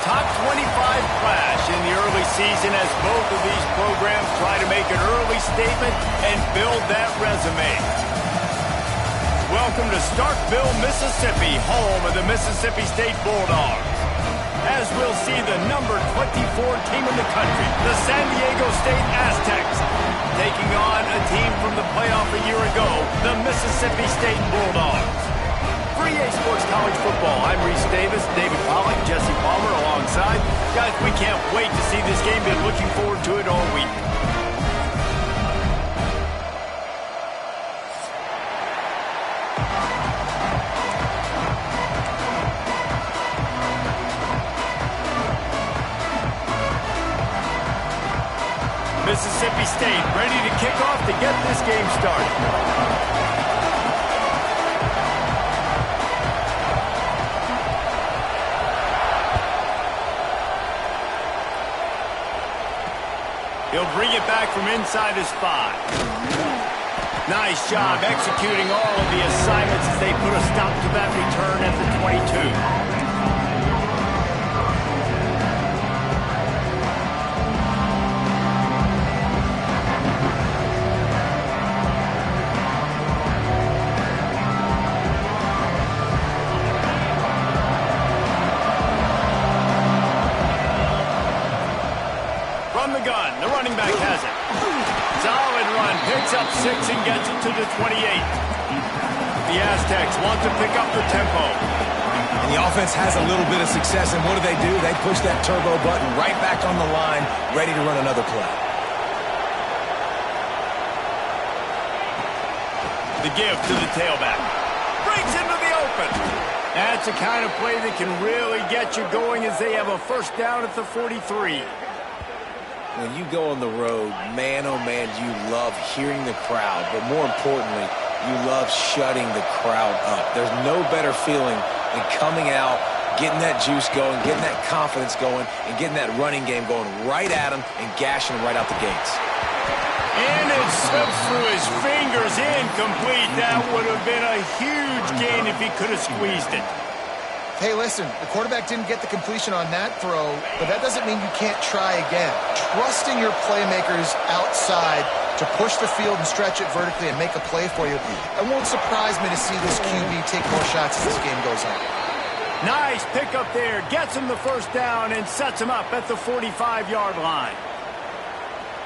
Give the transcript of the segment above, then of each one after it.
top 25 clash in the early season as both of these programs try to make an early statement and build that resume. Welcome to Starkville, Mississippi, home of the Mississippi State Bulldogs. As we'll see the number 24 team in the country, the San Diego State Aztecs, taking on a team from the playoff a year ago, the Mississippi State Bulldogs. For EA Sports College Football, I'm Reese Davis, David Pollack, Jesse Palmer alongside. Guys, we can't wait to see this game. Been looking forward to it all week. Mississippi State ready to kick off to get this game started. He'll bring it back from inside his 5. Nice job executing all of the assignments as they put a stop to that return at the 22. The gun, the running back has it. Solid run, picks up 6 and gets it to the 28. The Aztecs want to pick up the tempo. And the offense has a little bit of success, and what do? They push that turbo button right back on the line, ready to run another play. The give to the tailback. Breaks into the open. That's the kind of play that can really get you going as they have a first down at the 43. When you go on the road, man, oh man, you love hearing the crowd, but more importantly, you love shutting the crowd up. There's no better feeling than coming out, getting that juice going, getting that confidence going, and getting that running game going right at them and gashing them right out the gates. And it slips through his fingers, incomplete. That would have been a huge gain if he could have squeezed it. Hey, listen, the quarterback didn't get the completion on that throw, but that doesn't mean you can't try again. Trusting your playmakers outside to push the field and stretch it vertically and make a play for you. It won't surprise me to see this QB take more shots as this game goes on. Nice pickup there. Gets him the first down and sets him up at the 45-yard line.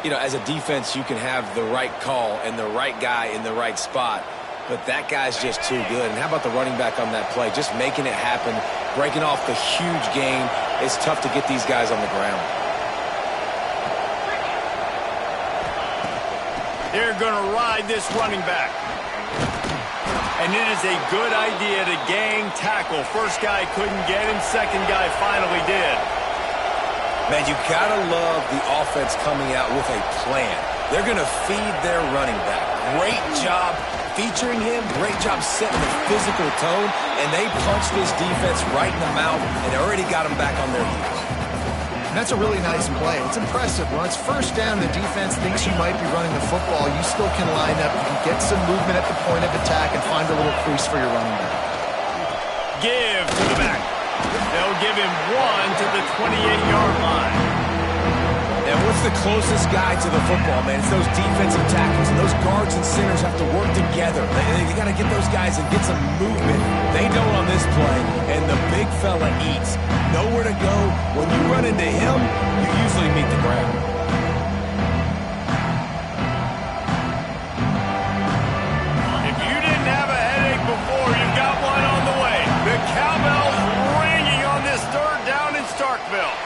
You know, as a defense, you can have the right call and the right guy in the right spot. But that guy's just too good. And how about the running back on that play? Just making it happen, breaking off the huge gain. It's tough to get these guys on the ground. They're going to ride this running back. And it is a good idea to gang tackle. First guy couldn't get him. Second guy finally did. Man, you got to love the offense coming out with a plan. They're going to feed their running back. Great job featuring him, great job setting the physical tone, and they punched this defense right in the mouth and already got them back on their heels. And that's a really nice play. It's impressive. When it's first down, the defense thinks you might be running the football. You still can line up, you can get some movement at the point of attack and find a little crease for your running back. Give to the back. They'll give him 1 to the 28-yard line. And what's the closest guy to the football, man? It's those defensive tackles, and those guards and centers have to work together. They got to get those guys and get some movement. They don't on this play, and the big fella eats. Nowhere to go. When you run into him, you usually meet the ground. If you didn't have a headache before, you've got one on the way. The cowbell's ringing on this third down in Starkville.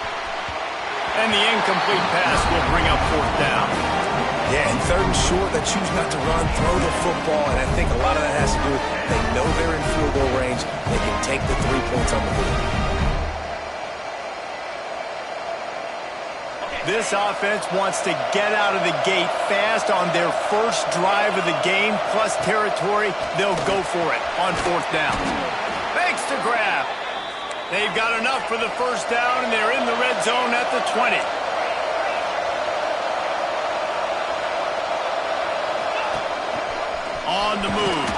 And the incomplete pass will bring up fourth down. Yeah, and third and short, they choose not to run, throw the football, and I think a lot of that has to do with they know they're in field goal range. They can take the 3 points on the board. This offense wants to get out of the gate fast on their first drive of the game, plus territory. They'll go for it on fourth down. Makes the grab. They've got enough for the first down, and they're in the red zone at the 20. On the move.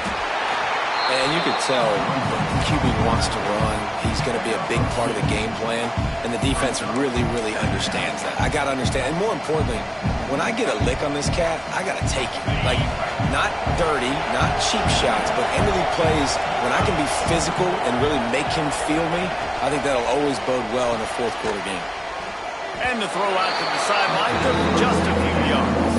And you could tell the QB wants to run. He's going to be a big part of the game plan, and the defense really, really understands that. I got to understand, and more importantly, when I get a lick on this cat, I got to take it. Like, not dirty, not cheap shots, but end-of-the plays, when I can be physical and really make him feel me, I think that'll always bode well in a fourth-quarter game. And the throw out to the sideline took just a few yards.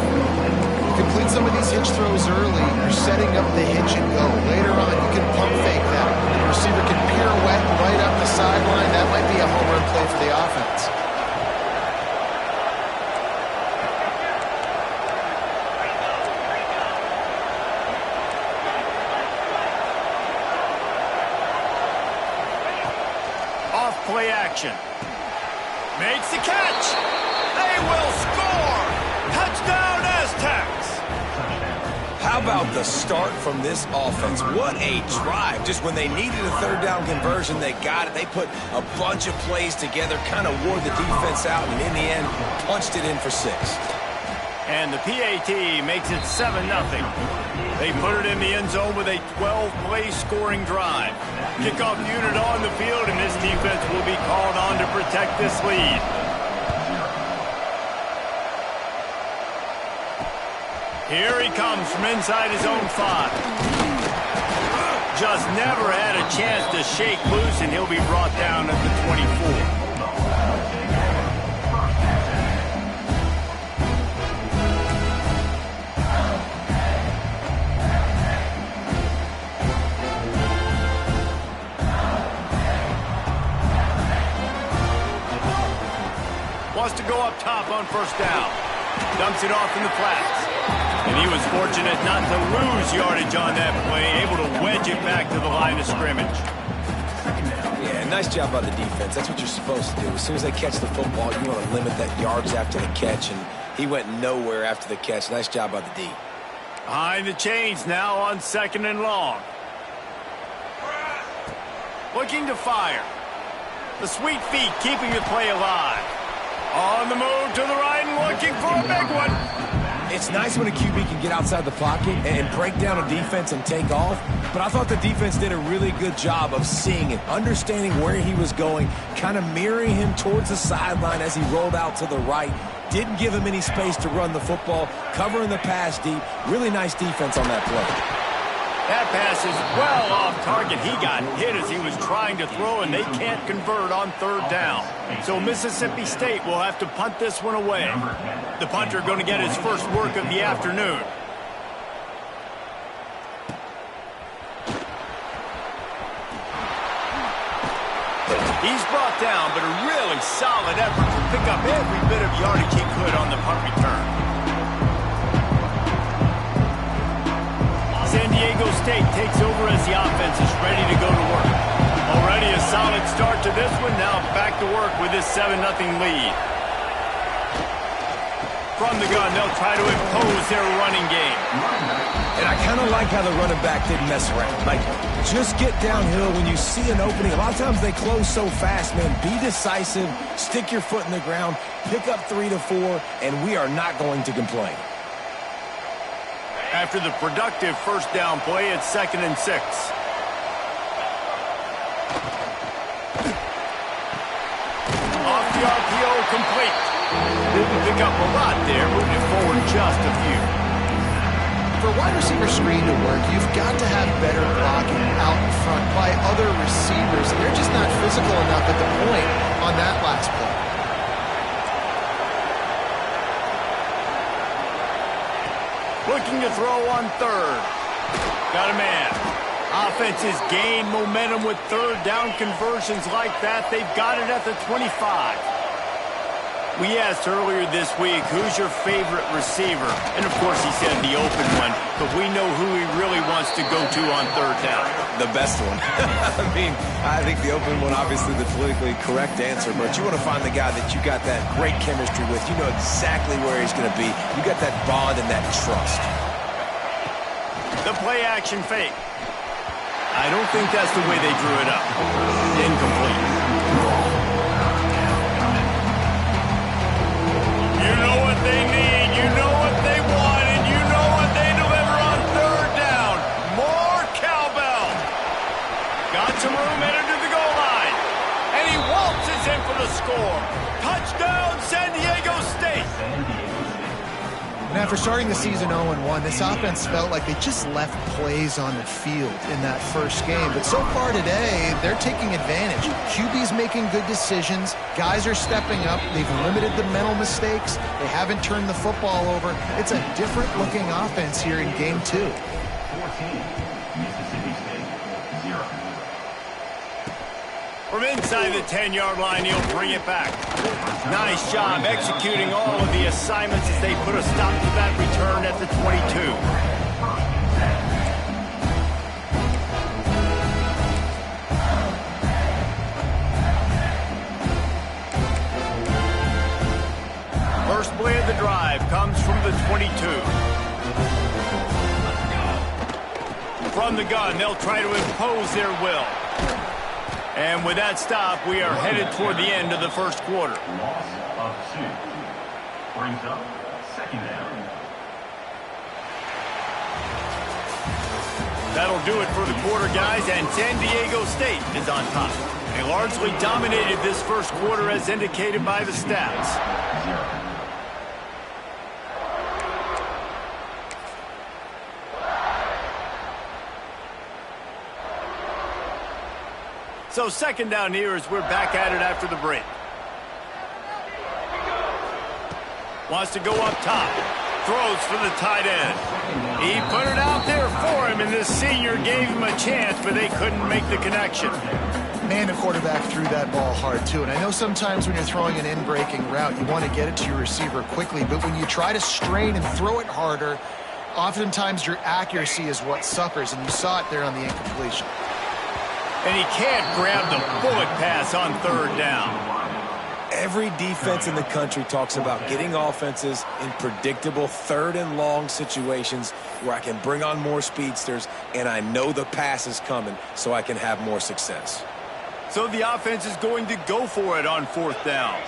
Complete some of these hitch throws early. You're setting up the hitch and go. Later on, you can pump fake that. The receiver can pirouette right up the sideline. That might be a home run play for the offense. Off play action. Makes the catch. They will score. Touchdown Aztecs. How about the start from this offense? What a drive. Just when they needed a third down conversion, they got it. They put a bunch of plays together, kind of wore the defense out, and in the end, punched it in for 6. And the PAT makes it 7-0. They put it in the end zone with a 12-play scoring drive. Kickoff unit on the field, and this defense will be called on to protect this lead. Here he comes from inside his own 5. Just never had a chance to shake loose, and he'll be brought down at the 24. Wants to go up top on first down. Dumps it off in the flats. And he was fortunate not to lose yardage on that play, able to wedge it back to the line of scrimmage. Yeah, nice job by the defense. That's what you're supposed to do. As soon as they catch the football, you want to limit that yards after the catch, and he went nowhere after the catch. Nice job by the D. Behind the chains now on 2nd and long. Looking to fire. The sweet feet keeping the play alive. On the move to the right and looking for a big one. It's nice when a QB can get outside the pocket and break down a defense and take off, but I thought the defense did a really good job of seeing it, understanding where he was going, kind of mirroring him towards the sideline as he rolled out to the right. Didn't give him any space to run the football, covering the pass deep. Really nice defense on that play. That pass is well off target. He got hit as he was trying to throw, and they can't convert on 3rd down. So Mississippi State will have to punt this one away. The punter going to get his first work of the afternoon. He's brought down, but a really solid effort to pick up every bit of yardage he could on the punt return. San Diego State takes over as the offense is ready to go to work. Already a solid start to this one. Now back to work with this 7-0 lead. From the gun, they'll try to impose their running game. And I kind of like how the running back didn't mess around. Like, just get downhill when you see an opening. A lot of times they close so fast, man. Be decisive, stick your foot in the ground, pick up 3 to 4, and we are not going to complain. After the productive first down play, it's 2nd and 6. Off the RPO, complete. Didn't pick up a lot there, moving it forward just a few. For a wide receiver screen to work, you've got to have better blocking out in front by other receivers, and they're just not physical enough at the point on that last play. Looking to throw on 3rd. Got a man. Offenses gain momentum with 3rd down conversions like that. They've got it at the 25. We asked earlier this week, who's your favorite receiver? And, of course, he said the open one. But we know who he really wants to go to on 3rd down. The best one. I think the open one, obviously the politically correct answer, but you want to find the guy that you got that great chemistry with. You know exactly where he's going to be. You got that bond and that trust. The play action fake. I don't think that's the way they drew it up. Incomplete. You know what they need, you know what they want, and you know what they deliver on 3rd down. More cowbell. score. Touchdown, San Diego State. And after starting the season 0-1, this offense felt like they just left plays on the field in that first game. But so far today, they're taking advantage. QB's making good decisions. Guys are stepping up. They've limited the mental mistakes. They haven't turned the football over. It's a different-looking offense here in Game 2. 14, Mississippi State, 0. From inside the 10-yard line, he'll bring it back. Nice job executing all of the assignments as they put a stop to that return at the 22. First play of the drive comes from the 22. From the gun, they'll try to impose their will. And with that stop, we are headed toward the end of the first quarter. Loss of 2. Brings up second down. That'll do it for the quarter, guys, and San Diego State is on top. They largely dominated this first quarter as indicated by the stats. 0. So second down here as we're back at it after the break. Wants to go up top. Throws for the tight end. He put it out there for him, and this senior gave him a chance, but they couldn't make the connection. Man, the quarterback threw that ball hard, too. And I know sometimes when you're throwing an in-breaking route, you want to get it to your receiver quickly. But when you try to strain and throw it harder, oftentimes your accuracy is what suffers, and you saw it there on the incompletion. And he can't grab the bullet pass on third down. Every defense in the country talks about getting offenses in predictable third and long situations where I can bring on more speedsters and I know the pass is coming so I can have more success. So the offense is going to go for it on fourth down.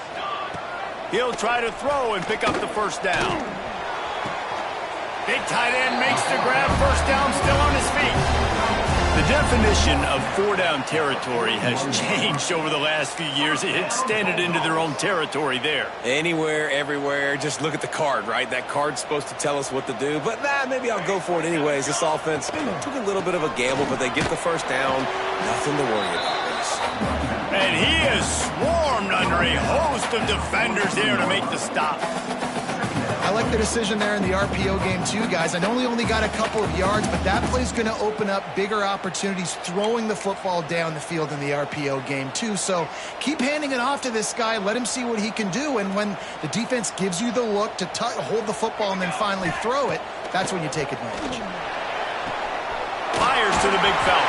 He'll try to throw and pick up the first down. Big tight end makes the grab, first down, still on his feet. The definition of four-down territory has changed over the last few years. It extended into their own territory there. Anywhere, everywhere, just look at the card, right? That card's supposed to tell us what to do, but maybe I'll go for it anyways. This offense took a little bit of a gamble, but they get the first down. Nothing to worry about, this. And he is swarmed under a host of defenders there to make the stop. I like the decision there in the RPO game too, guys. I know he only got a couple of yards, but that play's going to open up bigger opportunities throwing the football down the field in the RPO game too. So keep handing it off to this guy. Let him see what he can do. And when the defense gives you the look to hold the football and then finally throw it, that's when you take advantage. Fires to the big fella.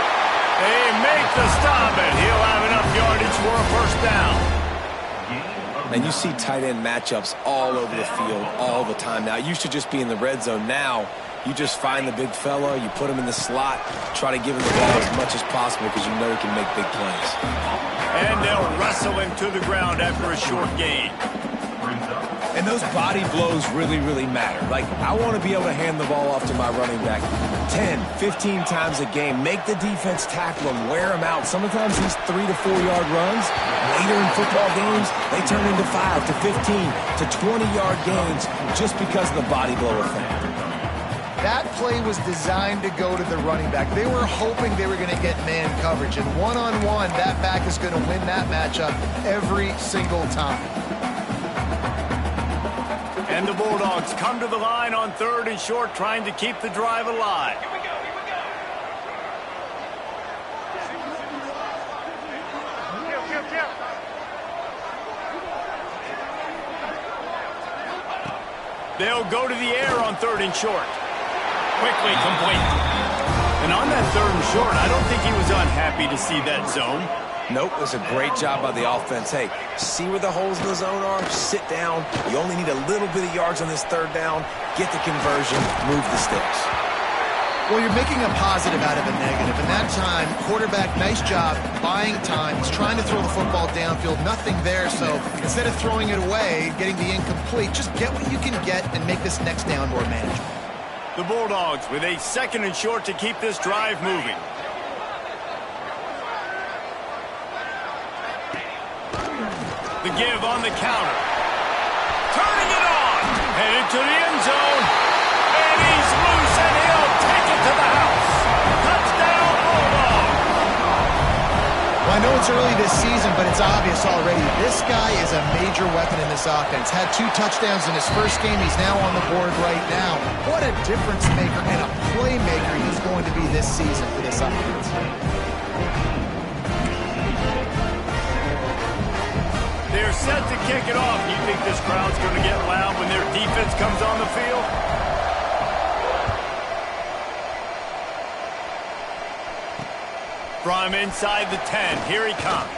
They make the stop, and he'll have enough yardage for a first down. And you see tight end matchups all over the field all the time. Now, it used to just be in the red zone. Now, you just find the big fella, you put him in the slot, try to give him the ball as much as possible because you know he can make big plays. And they'll wrestle him to the ground after a short gain. And those body blows really, really matter. Like, I want to be able to hand the ball off to my running back 10, 15 times a game. Make the defense tackle him, wear him out. Sometimes these 3 to 4 yard runs, later in football games, they turn into 5 to 15 to 20-yard gains just because of the body blow effect. That play was designed to go to the running back. They were hoping they were going to get man coverage. And one-on-one, that back is going to win that matchup every single time. And the Bulldogs come to the line on third and short, trying to keep the drive alive. Here we go. They'll go to the air on third and short. Quickly complete. And on that third and short, I don't think he was unhappy to see that zone. Nope, it was a great job by the offense. Hey, see where the holes in the zone are? Sit down. You only need a little bit of yards on this third down. Get the conversion. Move the sticks. Well, you're making a positive out of a negative. And that time, quarterback, nice job buying time. He's trying to throw the football downfield. Nothing there. So instead of throwing it away, getting the incomplete, just get what you can get and make this next down more manageable. The Bulldogs with a second and short to keep this drive moving. The give on the counter. Turning it on. Headed to the end zone. And he's loose, and he'll take it to the house. Touchdown, Bulldogs. Well, I know it's early this season, but it's obvious already. This guy is a major weapon in this offense. Had 2 touchdowns in his first game. He's now on the board right now. What a difference maker and a playmaker he's going to be this season for this offense. They're set to kick it off. You think this crowd's going to get loud when their defense comes on the field? From inside the 10, here he comes.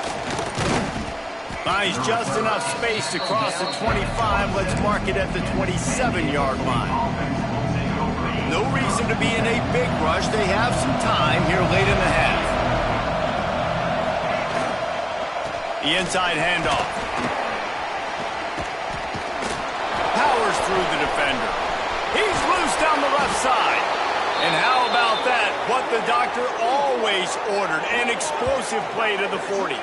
Buys just enough space to cross the 25. Let's mark it at the 27-yard line. No reason to be in a big rush. They have some time here late in the half. The inside handoff. Powers through the defender. He's loose down the left side. And how about that? What the doctor always ordered, an explosive play to the 40.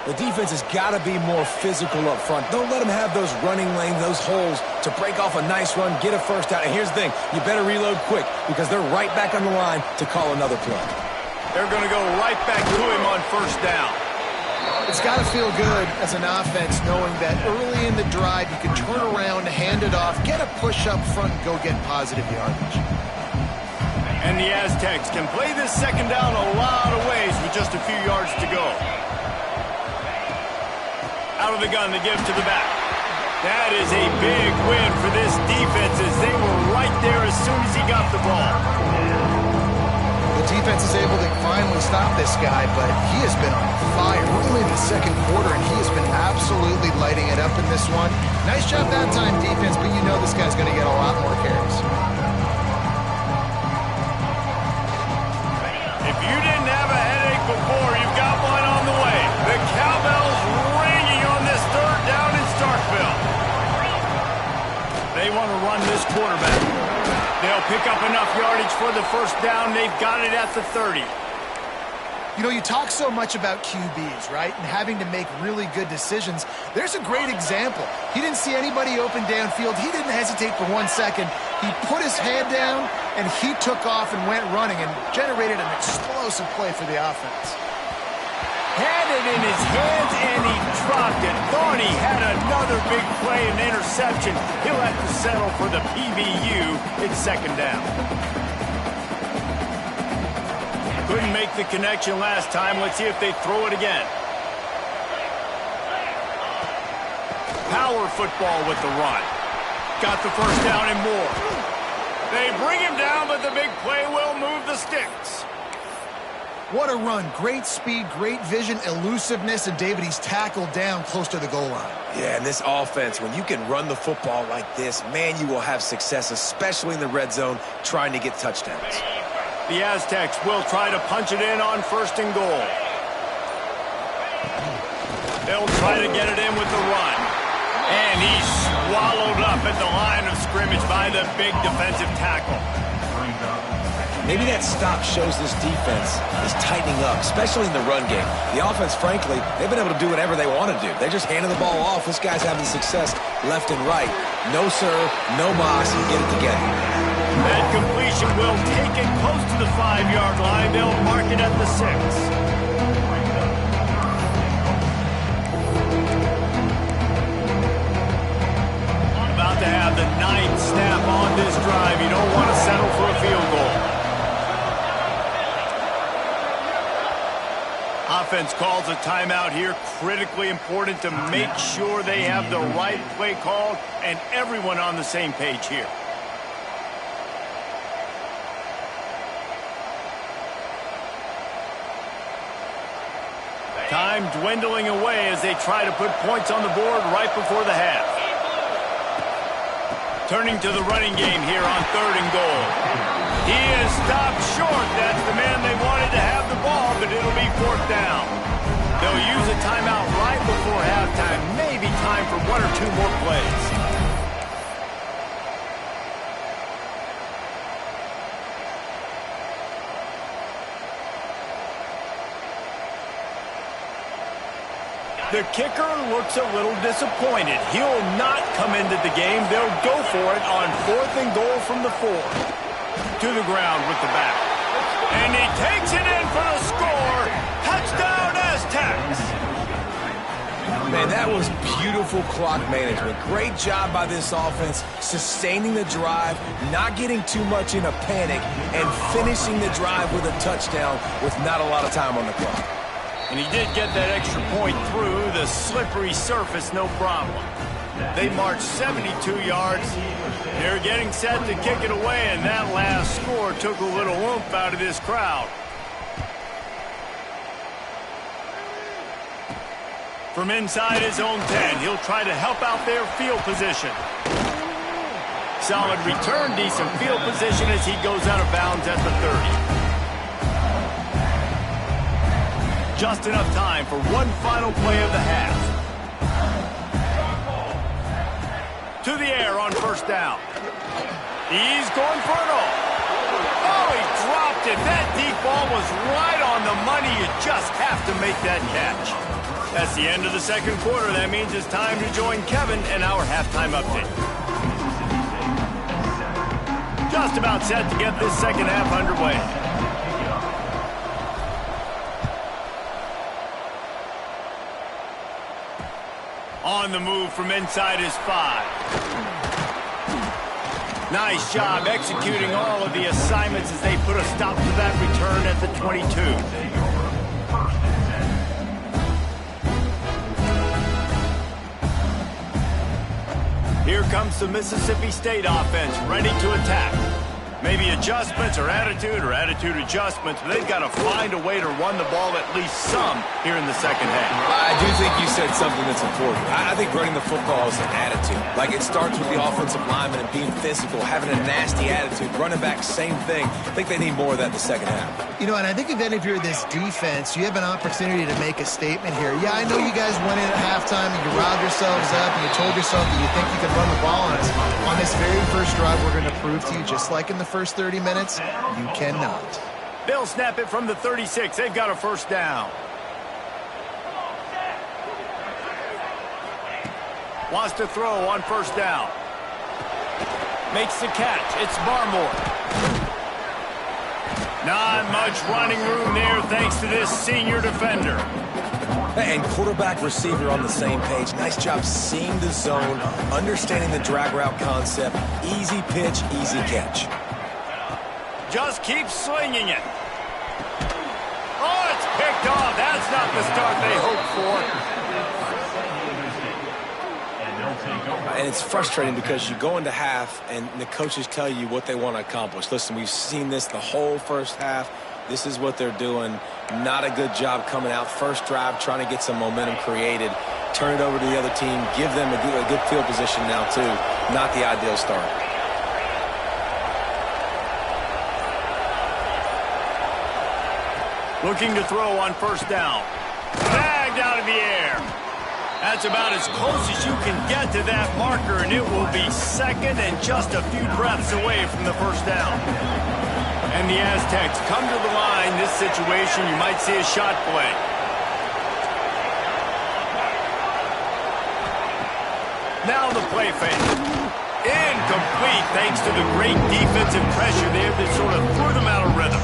The defense has got to be more physical up front. Don't let them have those running lanes, those holes to break off a nice run, get a first down. And here's the thing, you better reload quick because they're right back on the line to call another play. They're going to go right back to him on first down. It's got to feel good as an offense knowing that early in the drive you can turn around, hand it off, get a push up front, and go get positive yardage. And the Aztecs can play this second down a lot of ways with just a few yards to go. Out of the gun, the give to the back. That is a big win for this defense as they were right there as soon as he got the ball. The defense is able to finally stop this guy, but he has been on fire. We're only in the second quarter, and he has been absolutely lighting it up in this one. Nice job that time, defense, but you know this guy's going to get a lot more carries. If you didn't have a headache before, you've got one on the way. The cowbell's ringing on this third down in Starkville. They want to run this quarterback. They'll pick up enough yardage for the first down. They've got it at the 30. You know, you talk so much about QBs, right, and having to make really good decisions. There's a great example. He didn't see anybody open downfield. He didn't hesitate for 1 second. He put his head down, and he took off and went running and generated an explosive play for the offense. Had it in his hands, and he dropped it. Thought he had another big play, an interception. He'll have to settle for the PBU. It's second down. Couldn't make the connection last time. Let's see if they throw it again. Power football with the run. Got the first down and more. They bring him down, but the big play will move the sticks. What a run. Great speed, great vision, elusiveness, and David, he's tackled down close to the goal line. Yeah, and this offense, when you can run the football like this, man, you will have success, especially in the red zone, trying to get touchdowns. The Aztecs will try to punch it in on first and goal. They'll try to get it in with the run. And he's swallowed up at the line of scrimmage by the big defensive tackle. Maybe that stop shows this defense is tightening up, especially in the run game. The offense, frankly, they've been able to do whatever they want to do. They're just handing the ball off. This guy's having success left and right. No serve, no box, and get it together. That completion will take it close to the 5-yard line. They'll mark it at the 6. About to have the 9th snap on this drive. You don't want to settle for a field goal. Offense calls a timeout here. Critically important to make sure they have the right play called and everyone on the same page here. Time dwindling away as they try to put points on the board right before the half. Turning to the running game here on third and goal. He is stopped short. That's the man they wanted to have the ball, but it'll be fourth down. They'll use a timeout right before halftime. Maybe time for 1 or 2 more plays. The kicker looks a little disappointed. He'll not come into the game. They'll go for it on 4th and goal from the 4. To the ground with the back. And he takes it in for the score. Touchdown, Aztecs. Man, that was beautiful clock management. Great job by this offense, sustaining the drive, not getting too much in a panic, and finishing the drive with a touchdown with not a lot of time on the clock. And he did get that extra point through the slippery surface, no problem. They marched 72 yards. They're getting set to kick it away, and that last score took a little oomph out of this crowd. From inside his own 10, he'll try to help out their field position. Solid return, decent field position as he goes out of bounds at the 30. Just enough time for one final play of the half. To the air on 1st down. He's going for it all. Oh, he dropped it. That deep ball was right on the money. You just have to make that catch. That's the end of the 2nd quarter. That means it's time to join Kevin and our halftime update. Just about set to get this 2nd half underway. On the move from inside his 5. Nice job executing all of the assignments as they put a stop to that return at the 22. Here comes the Mississippi State offense, ready to attack. Maybe adjustments or attitude adjustments, but they've got to find a way to run the ball at least some here in the 2nd half. I do think you said something that's important. I think running the football is an attitude. Like, it starts with the offensive lineman and being physical, having a nasty attitude. Running back, same thing. I think they need more of that in the 2nd half. You know, and I think if you're this defense, you have an opportunity to make a statement here. Yeah, I know you guys went in at halftime and you riled yourselves up and you told yourself that you think you can run the ball on us. On this very first drive, we're going to prove to you, just like in the first 30 minutes, you cannot. They'll snap it from the 36. They've got a 1st down. Wants to throw on 1st down. Makes the catch. It's Barmore. Not much running room there thanks to this senior defender. And quarterback, receiver on the same page. Nice job seeing the zone, understanding the drag route concept. Easy pitch, easy catch. Just keep slinging it. Oh, it's picked off. That's not the start they hoped for. And it's frustrating because you go into half and the coaches tell you what they want to accomplish. Listen, we've seen this the whole first half. This is what they're doing. Not a good job coming out. First drive, trying to get some momentum created. Turn it over to the other team. Give them a good field position now, too. Not the ideal start. Looking to throw on 1st down. Bagged out of the air. That's about as close as you can get to that marker, and it will be 2nd and just a few breaths away from the 1st down. And the Aztecs come to the line. This situation, you might see a shot play. Now the play fake. Incomplete thanks to the great defensive pressure there that sort of threw them out of rhythm.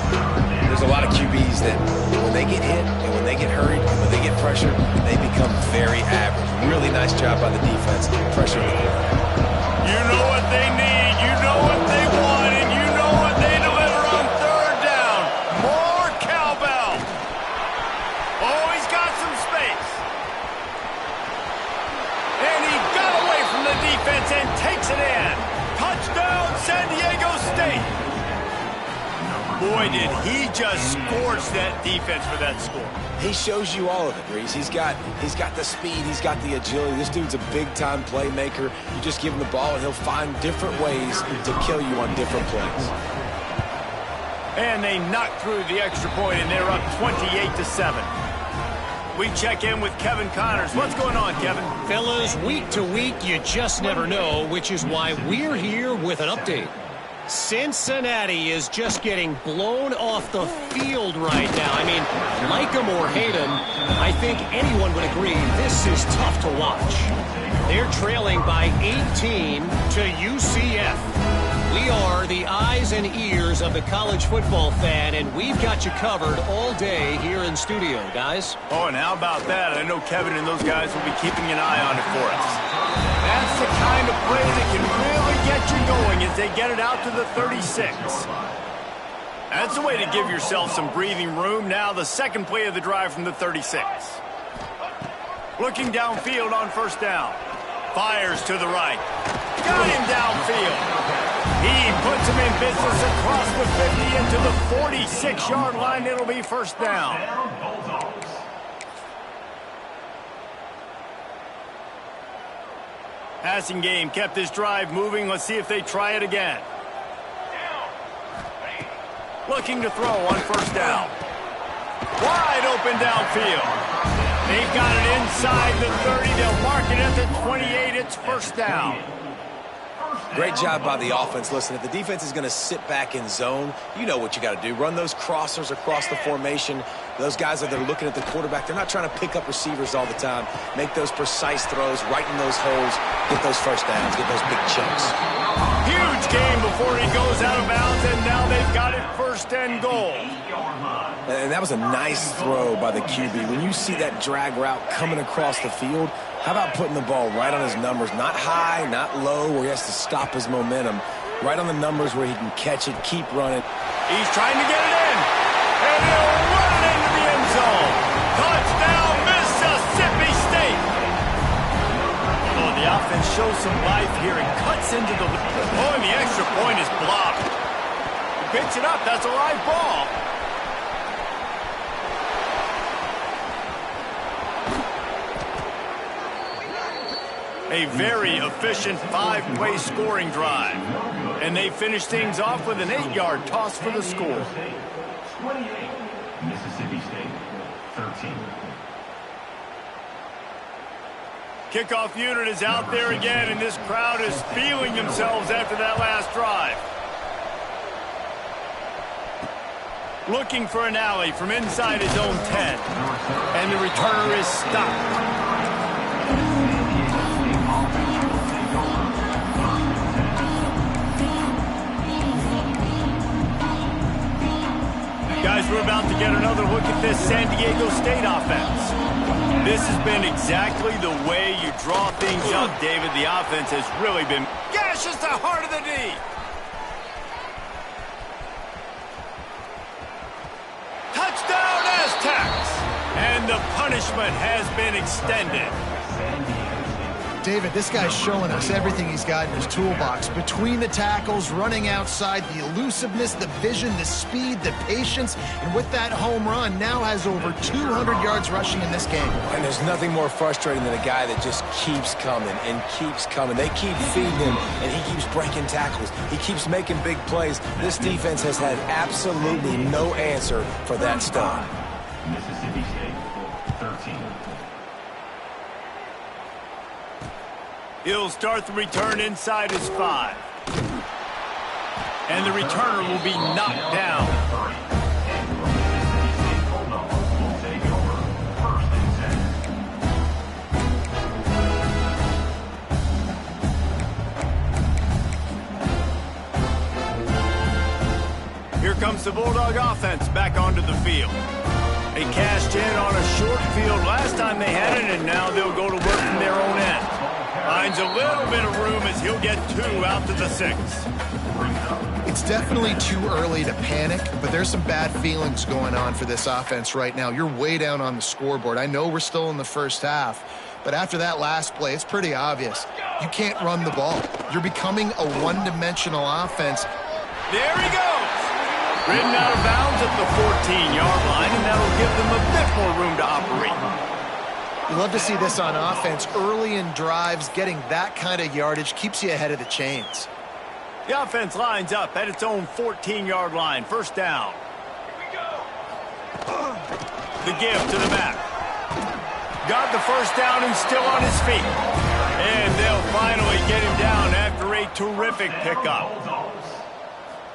There's a lot of QBs that when they get hit and when they get hurried and when they get pressured, they become very average. Really nice job by the defense pressuring the quarterback. You know what they need, you know what they want, and you know what they deliver on 3rd down. More cowbell. Oh, he's got some space. And he got away from the defense and takes it in. Touchdown, San Diego State. Boy, did he just scorch that defense for that score. He shows you all of it, Reese. He's got the speed. He's got the agility. This dude's a big-time playmaker. You just give him the ball, and he'll find different ways to kill you on different plays. And they knock through the extra point, and they're up 28-7. We check in with Kevin Connors. What's going on, Kevin? Fellas, week to week, you just never know, which is why we're here with an update. Cincinnati is just getting blown off the field right now. I mean, like him or hate him, I think anyone would agree this is tough to watch. They're trailing by 18 to UCF. We are the eyes and ears of the college football fan, and we've got you covered all day here in studio, guys. Oh, and how about that? I know Kevin and those guys will be keeping an eye on it for us. That's the kind of play that can really get you going as they get it out to the 36. That's a way to give yourself some breathing room. Now the second play of the drive from the 36. Looking downfield on first down. Fires to the right. Got him downfield. He puts him in business across the 50 into the 46-yard line. It'll be first down. Passing game kept this drive moving. Let's see if they try it again. Looking to throw on first down. Wide open downfield. They've got it inside the 30. They'll mark it at the 28. It's first down. Great job by the offense. Listen, if the defense is going to sit back in zone, you know what you got to do. Run those crossers across the formation. Those guys that are looking at the quarterback, they're not trying to pick up receivers all the time. Make those precise throws, right in those holes, get those first downs, get those big chunks. Huge game before he goes out of bounds, and now they've got it first and goal. And that was a nice throw by the QB. When you see that drag route coming across the field, how about putting the ball right on his numbers? Not high, not low, where he has to stop his momentum. Right on the numbers where he can catch it, keep running. He's trying to get it in. And he'll run it into the end zone. Touchdown, Mississippi State. Oh, the offense shows some life here and cuts into the... Oh, and the extra point is blocked. He picks it up. That's a live ball. A very efficient 5-play scoring drive. And they finish things off with an 8-yard toss for the score. 28, Mississippi State, 13. Kickoff unit is out there again, and this crowd is feeling themselves after that last drive. Looking for an alley from inside his own 10. And the returner is stopped. Guys, we're about to get another look at this San Diego State offense. This has been exactly the way you draw things up, David. The offense has really been... gashes the heart of the D. Touchdown, Aztecs! And the punishment has been extended. David, this guy's showing us everything he's got in his toolbox. Between the tackles, running outside, the elusiveness, the vision, the speed, the patience. And with that home run, now has over 200 yards rushing in this game. And there's nothing more frustrating than a guy that just keeps coming and keeps coming. They keep feeding him, and he keeps breaking tackles. He keeps making big plays. This defense has had absolutely no answer for that stud. Mississippi State, 13. He'll start the return inside his 5. And the returner will be knocked down. Here comes the Bulldog offense back onto the field. They cashed in on a short field last time they had it, and now they'll go to work from their own end. Finds a little bit of room as he'll get 2 out to the 6. It's definitely too early to panic, but there's some bad feelings going on for this offense right now. You're way down on the scoreboard. I know we're still in the first half, but after that last play, it's pretty obvious. You can't run the ball. You're becoming a one-dimensional offense. There he goes! Ridden out of bounds at the 14-yard line, and that'll give them a bit more room to operate. You love to see this on offense. Early in drives, getting that kind of yardage keeps you ahead of the chains. The offense lines up at its own 14-yard line. First down. The give to the back. Got the first down and still on his feet. And they'll finally get him down after a terrific pickup.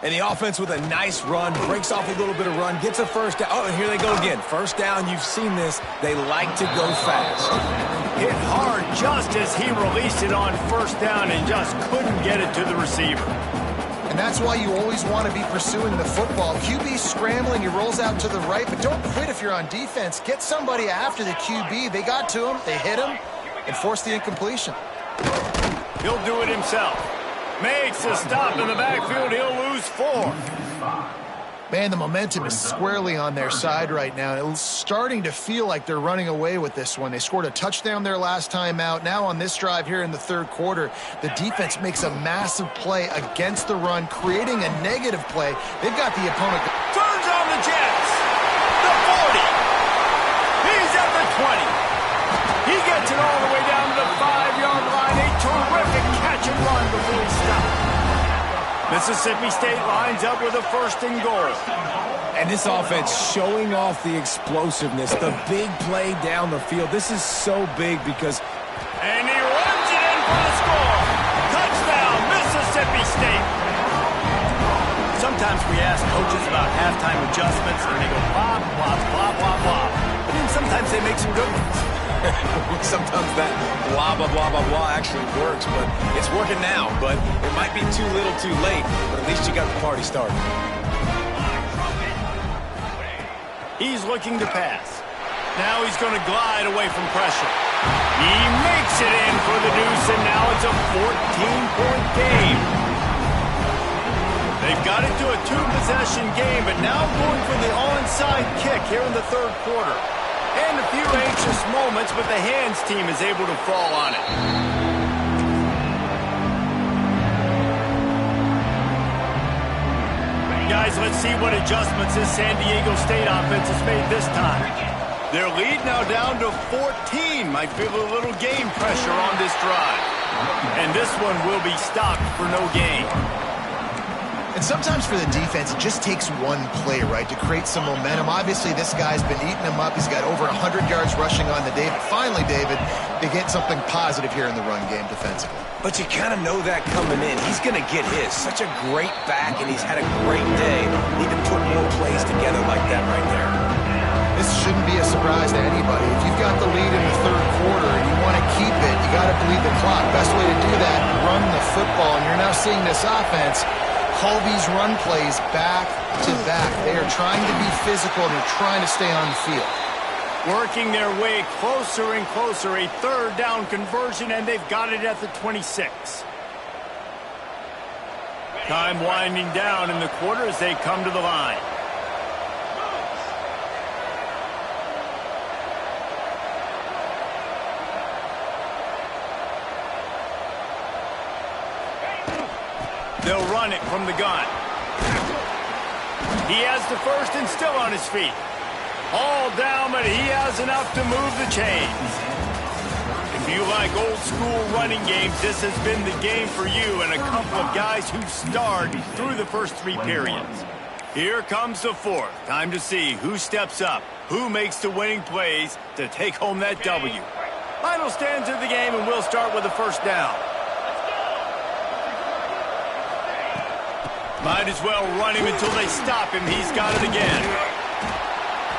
And the offense with a nice run, breaks off a little bit of run, gets a first down. Oh, and here they go again. First down, you've seen this. They like to go fast. Hit hard just as he released it on first down and just couldn't get it to the receiver. And that's why you always want to be pursuing the football. QB scrambling, he rolls out to the right, but don't quit if you're on defense. Get somebody after the QB. They got to him, they hit him, and forced the incompletion. He'll do it himself. Makes a stop in the backfield. He'll lose 4. Man, the momentum is squarely on their side right now. It's starting to feel like they're running away with this one. They scored a touchdown their last time out. Now on this drive here in the third quarter, the defense makes a massive play against the run, creating a negative play. They've got the opponent. Turns on the Jets. The 40. He's at the 20. He gets it all the way down to the 5-yard line. A terrific catch and run before he stopped. Mississippi State lines up with a 1st and goal. And this offense showing off the explosiveness, the big play down the field. This is so big because... And he runs it in for the score. Touchdown, Mississippi State. Sometimes we ask coaches about halftime adjustments, and they go blah, blah, blah, blah, blah. But then sometimes they make some good ones. Sometimes that blah, blah, blah, blah, blah actually works, but it's working now. But it might be too little too late, but at least you got the party started. He's looking to pass. Now he's going to glide away from pressure. He makes it in for the deuce, and now it's a 14-point game. They've got it to a 2-possession game, but now going for the onside kick here in the third quarter. And a few anxious moments, but the hands team is able to fall on it. Guys, let's see what adjustments this San Diego State offense has made this time. Their lead now down to 14. Might feel a little game pressure on this drive. And this one will be stopped for no gain. And sometimes for the defense, it just takes one play, right, to create some momentum. Obviously, this guy's been eating him up. He's got over 100 yards rushing on the day. But finally, David, they get something positive here in the run game defensively. But you kind of know that coming in. He's going to get his. Such a great back, and he's had a great day. Even put more plays together like that right there. This shouldn't be a surprise to anybody. If you've got the lead in the third quarter and you want to keep it, you got to bleed the clock. Best way to do that, run the football. And you're now seeing this offense call these run plays back to back. They are trying to be physical, and they're trying to stay on the field. Working their way closer and closer. A 3rd down conversion, and they've got it at the 26. Time winding down in the quarter as they come to the line. They'll run it from the gun. He has the first and still on his feet. All down, but he has enough to move the chains. If you like old school running games, this has been the game for you and a couple of guys who starred through the first 3 periods. Here comes the 4th. Time to see who steps up, who makes the winning plays to take home that W. Final stanza of the game, and we'll start with the 1st down. Might as well run him until they stop him. He's got it again.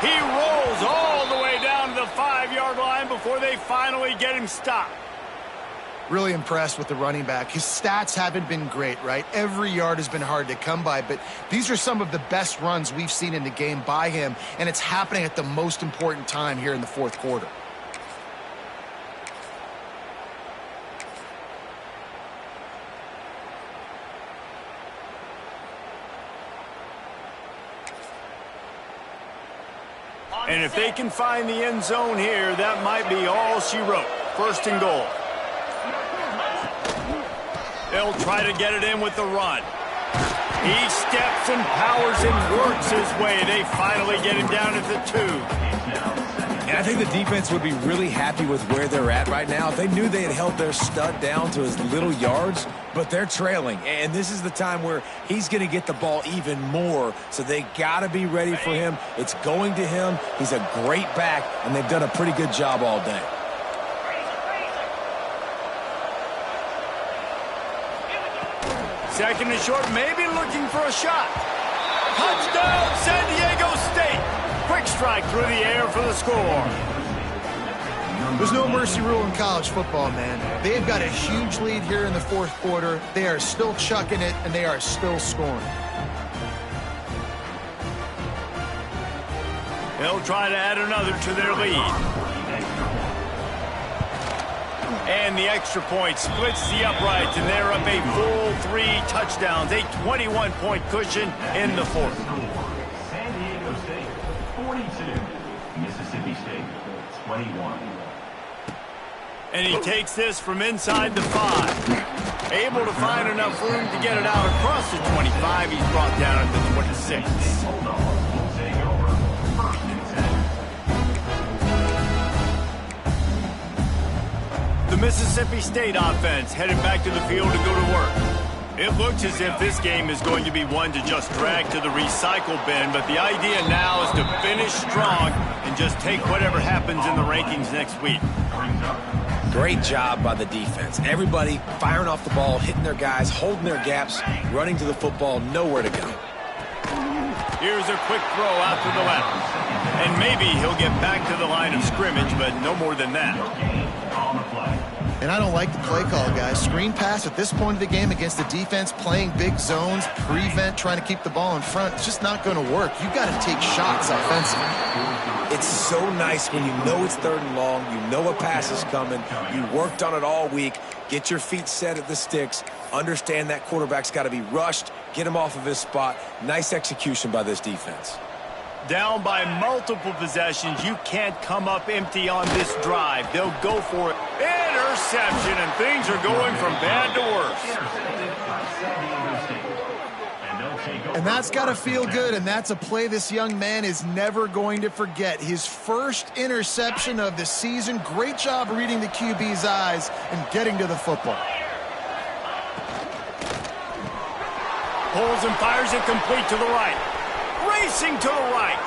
He rolls all the way down to the 5-yard line before they finally get him stopped. Really impressed with the running back. His stats haven't been great, right? Every yard has been hard to come by, but these are some of the best runs we've seen in the game by him, and it's happening at the most important time here in the fourth quarter. And if they can find the end zone here, that might be all she wrote. 1st and goal. They'll try to get it in with the run. He steps and powers and works his way. They finally get him down at the 2. And I think the defense would be really happy with where they're at right now. If they knew they had held their stud down to his little yards, but they're trailing. And this is the time where he's going to get the ball even more. So they got to be ready for him. It's going to him. He's a great back, and they've done a pretty good job all day. Second and short, maybe looking for a shot. Touchdown, San Diego State. Quick strike through the air for the score. There's no mercy rule in college football, man. They've got a huge lead here in the fourth quarter. They are still chucking it, and they are still scoring. They'll try to add another to their lead. And the extra point splits the uprights, and they're up a full 3 touchdowns, a 21-point cushion in the fourth. San Diego State, 42. Mississippi State, 21. And he takes this from inside the 5. Able to find enough room to get it out across the 25. He's brought down at the 26. The Mississippi State offense headed back to the field to go to work. It looks as if this game is going to be one to just drag to the recycle bin, but the idea now is to finish strong and just take whatever happens in the rankings next week. Great job by the defense. Everybody firing off the ball, hitting their guys, holding their gaps, running to the football, nowhere to go. Here's a quick throw out to the left. And maybe he'll get back to the line of scrimmage, but no more than that. And I don't like the play call, guys. Screen pass at this point of the game against the defense, playing big zones, prevent, trying to keep the ball in front. It's just not going to work. You've got to take shots offensively. It's so nice when you know it's 3rd and long, you know a pass is coming, you worked on it all week, get your feet set at the sticks, understand that quarterback's got to be rushed, get him off of his spot. Nice execution by this defense. Down by multiple possessions, you can't come up empty on this drive. They'll go for it. Interception, and things are going from bad to worse. And that's got to feel good, and that's a play this young man is never going to forget. His first interception of the season. Great job reading the QB's eyes and getting to the football. Pulls and fires it complete to the right. Racing to the right.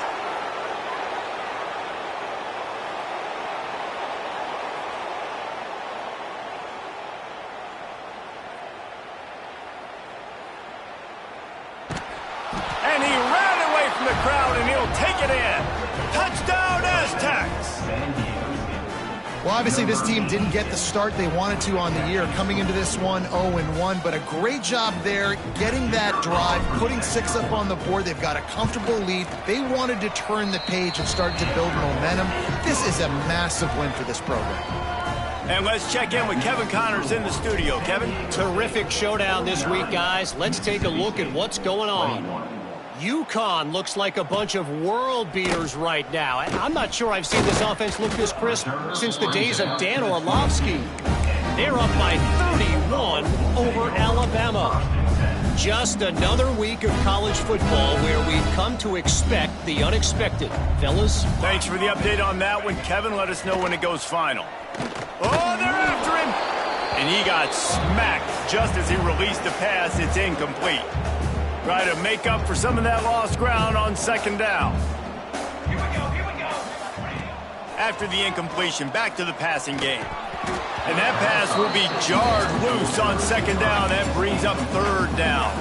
And he ran away from the crowd, and he'll take it in. Touchdown, Aztecs. Well, obviously this team didn't get the start they wanted to on the year, coming into this one 0-1, but a great job there getting that drive, putting 6 up on the board. They've got a comfortable lead. They wanted to turn the page and start to build momentum. This is a massive win for this program. And let's check in with Kevin Connors in the studio. Kevin? Terrific showdown this week, guys. Let's take a look at what's going on. UConn looks like a bunch of world beaters right now. I'm not sure I've seen this offense look this crisp since the days of Dan Orlovsky. They're up by 31 over Alabama. Just another week of college football where we've come to expect the unexpected. Fellas? Thanks for the update on that one, Kevin. Let us know when it goes final. Oh, they're after him! And he got smacked just as he released the pass. It's incomplete. Try to make up for some of that lost ground on 2nd down. Here we go. After the incompletion, back to the passing game. And that pass will be jarred loose on 2nd down. That brings up 3rd down.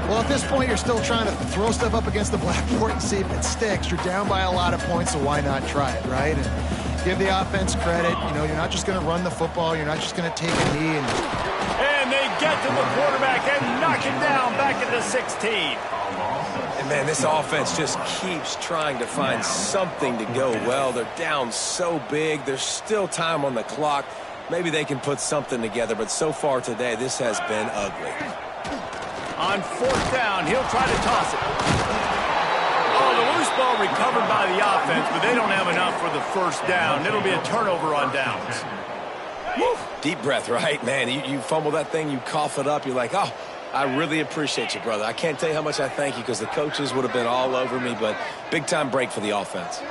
Well, at this point, you're still trying to throw stuff up against the blackboard and see if it sticks. You're down by a lot of points, so why not try it, right? And give the offense credit. You know, you're not just going to run the football. You're not just going to take a knee. And they get to the quarterback and knock him down back at the 16. And, man, this offense just keeps trying to find something to go well. They're down so big. There's still time on the clock. Maybe they can put something together, but so far today, this has been ugly. On 4th down, he'll try to toss it. Oh, the loose ball recovered by the offense, but they don't have enough for the 1st down. It'll be a turnover on downs. Woo. Deep breath, right? Man, you fumble that thing, you cough it up, you're like, oh, I really appreciate you, brother. I can't tell you how much I thank you because the coaches would have been all over me, but big-time break for the offense.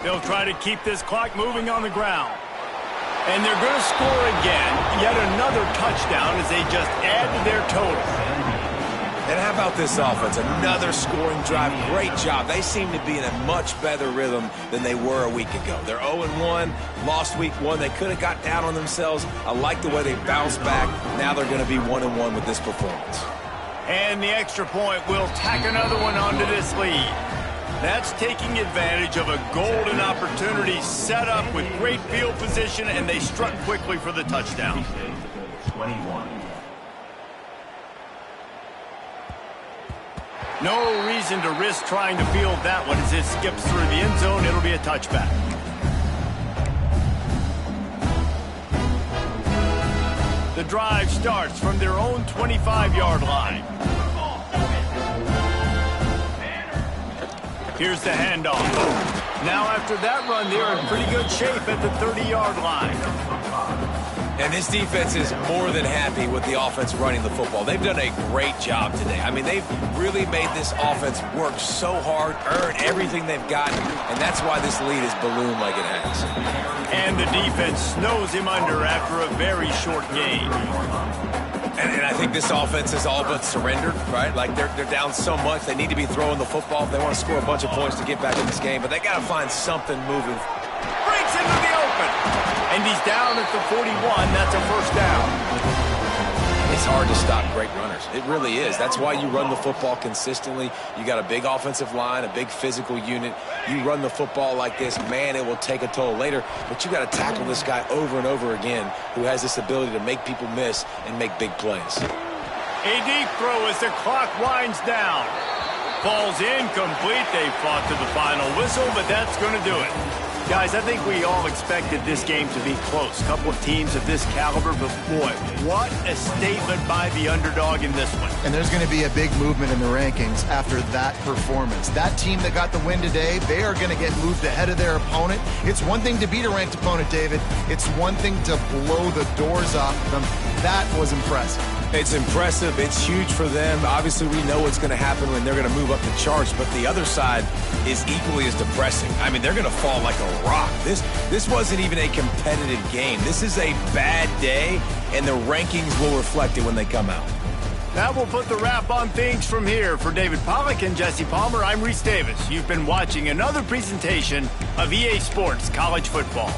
They'll try to keep this clock moving on the ground. And they're going to score again. Yet another touchdown as they just add to their total. And how about this offense? Another scoring drive. Great job. They seem to be in a much better rhythm than they were a week ago. They're 0-1, lost week 1. They could have got down on themselves. I like the way they bounced back. Now they're going to be 1-1 with this performance. And the extra point will tack another one onto this lead. That's taking advantage of a golden opportunity set up with great field position, and they struck quickly for the touchdown. 21. No reason to risk trying to field that one as it skips through the end zone. It'll be a touchback. The drive starts from their own 25-yard line. Here's the handoff. Now after that run, they're in pretty good shape at the 30-yard line. And this defense is more than happy with the offense running the football. They've done a great job today. I mean, they've really made this offense work so hard, earn everything they've gotten, and that's why this lead is ballooned like it has. And the defense snows him under after a very short game. And I think this offense is all but surrendered, right? Like, they're down so much, they need to be throwing the football if they want to score a bunch of points to get back in this game, but they got to find something moving. Breaks into the open. And he's down at the 41. That's a first down. It's hard to stop great runners. It really is. That's why you run the football consistently. You got a big offensive line, a big physical unit. You run the football like this, man, it will take a toll later. But you got to tackle this guy over and over again who has this ability to make people miss and make big plays. A deep throw as the clock winds down. Ball's incomplete. They fought to the final whistle, but that's going to do it. Guys, I think we all expected this game to be close. A couple of teams of this caliber, but boy, what a statement by the underdog in this one. And there's going to be a big movement in the rankings after that performance. That team that got the win today, they are going to get moved ahead of their opponent. It's one thing to beat a ranked opponent, David. It's one thing to blow the doors off them. That was impressive. It's impressive. It's huge for them. Obviously, we know what's going to happen when they're going to move up the charts, but the other side is equally as depressing. I mean, they're going to fall like a rock. This wasn't even a competitive game. This is a bad day, and the rankings will reflect it when they come out. That will put the wrap on things from here. For David Pollack and Jesse Palmer, I'm Reese Davis. You've been watching another presentation of EA Sports College Football.